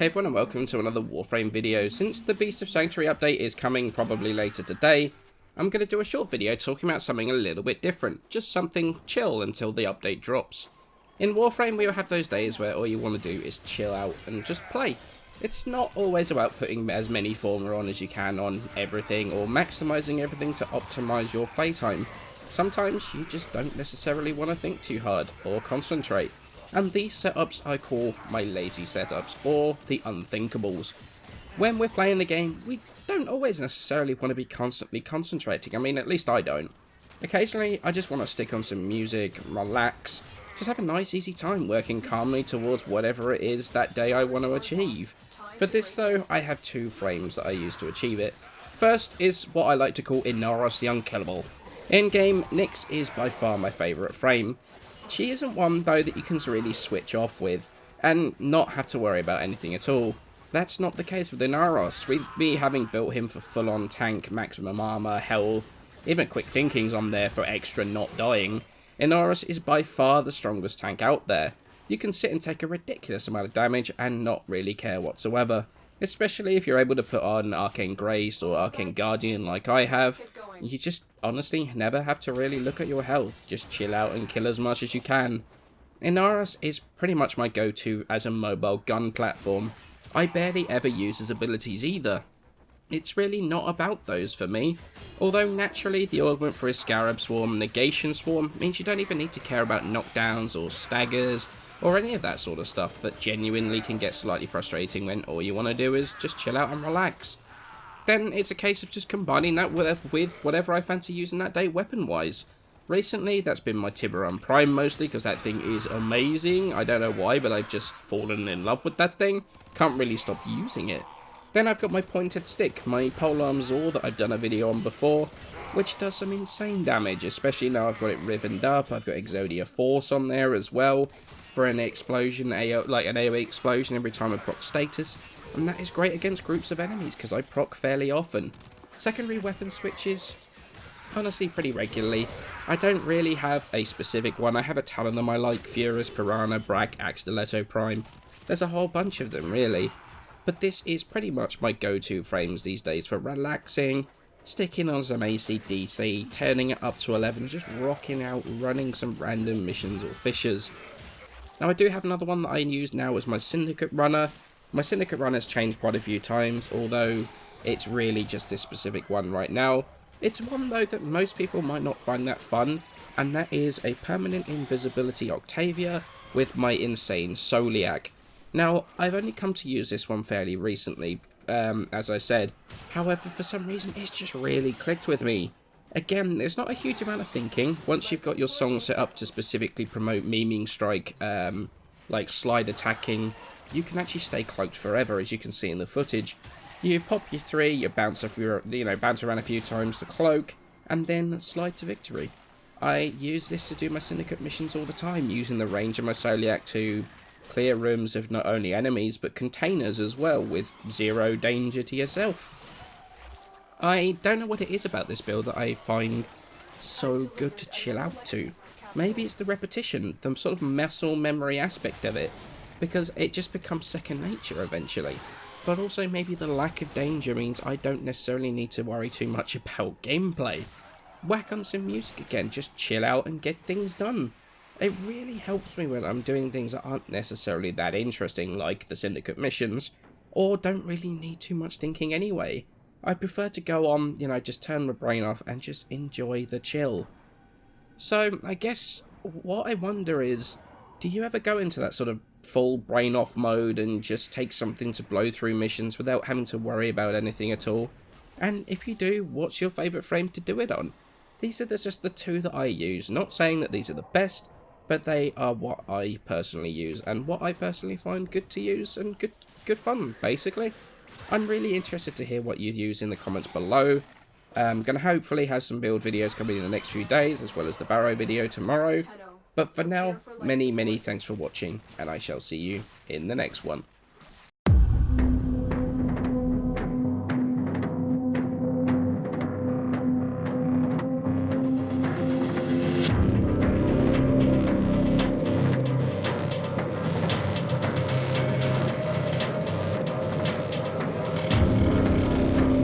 Hey everyone and welcome to another Warframe video. Since the Beast of Sanctuary update is coming probably later today, I'm going to do a short video talking about something a little bit different, just something chill until the update drops. In Warframe we will have those days where all you want to do is chill out and just play. It's not always about putting as many formula on as you can on everything or maximising everything to optimise your playtime. Sometimes you just don't necessarily want to think too hard or concentrate. And these setups I call my lazy setups, or the Unthinkables. When we're playing the game, we don't always necessarily want to be constantly concentrating. I mean, at least I don't. Occasionally, I just want to stick on some music, relax, just have a nice easy time working calmly towards whatever it is that day I want to achieve. For this though, I have two frames that I use to achieve it. First is what I like to call Inaros the Unkillable. In game, Nyx is by far my favourite frame. She isn't one though that you can really switch off with and not have to worry about anything at all. That's not the case with Inaros, with me having built him for full on tank, maximum armor, health, even quick thinking's on there for extra not dying. Inaros is by far the strongest tank out there. You can sit and take a ridiculous amount of damage and not really care whatsoever. Especially if you're able to put on Arcane Grace or Arcane Guardian like I have. You just honestly never have to really look at your health. Just chill out and kill as much as you can. Inaros is pretty much my go-to as a mobile gun platform. I barely ever use his abilities either. It's really not about those for me. Although naturally the augment for his Scarab Swarm, Negation Swarm, means you don't even need to care about knockdowns or staggers or any of that sort of stuff that genuinely can get slightly frustrating when all you want to do is just chill out and relax. Then it's a case of just combining that with whatever I fancy using that day weapon-wise. Recently, that's been my Tiburon Prime mostly, because that thing is amazing. I don't know why, but I've just fallen in love with that thing. Can't really stop using it. Then I've got my pointed stick, my polearm Zor that I've done a video on before, which does some insane damage, especially now I've got it rivened up. I've got Exodia Force on there as well, for an explosion, like an AoE explosion every time I proc status. And that is great against groups of enemies, because I proc fairly often. Secondary weapon switches, honestly pretty regularly. I don't really have a specific one. I have a ton of them I like: Furus, Piranha, Brack, Axtiletto Prime. There's a whole bunch of them really. But this is pretty much my go-to frames these days for relaxing, sticking on some AC/DC, turning it up to 11, just rocking out, running some random missions or fissures. Now I do have another one that I use now as my Syndicate Runner. My Syndicate Run has changed quite a few times, although it's really just this specific one right now. It's one though that most people might not find that fun, and that is a permanent invisibility Octavia with my insane Soliac. Now, I've only come to use this one fairly recently, as I said. However, for some reason it's just really clicked with me. Again, there's not a huge amount of thinking. Once you've got your song set up to specifically promote memeing strike, like slide attacking, you can actually stay cloaked forever, as you can see in the footage. You pop your 3, you bounce around a few times to cloak, and then slide to victory. I use this to do my syndicate missions all the time, using the range of my Soliac to clear rooms of not only enemies but containers as well, with zero danger to yourself. I don't know what it is about this build that I find so good to chill out to. Maybe it's the repetition, the sort of muscle memory aspect of it, because it just becomes second nature eventually. But also maybe the lack of danger means I don't necessarily need to worry too much about gameplay. Whack on some music again, just chill out and get things done. It really helps me when I'm doing things that aren't necessarily that interesting, like the Syndicate missions, or don't really need too much thinking anyway. I prefer to go on, just turn my brain off and just enjoy the chill. So, I guess what I wonder is, do you ever go into that sort of full brain off mode and just take something to blow through missions without having to worry about anything at all? And if you do, what's your favourite frame to do it on? These are just the two that I use. Not saying that these are the best, but they are what I personally use and what I personally find good to use and good fun, basically. I'm really interested to hear what you use in the comments below. I'm going to hopefully have some build videos coming in the next few days, as well as the Barrow video tomorrow. But for now, many thanks for watching, and I shall see you in the next one.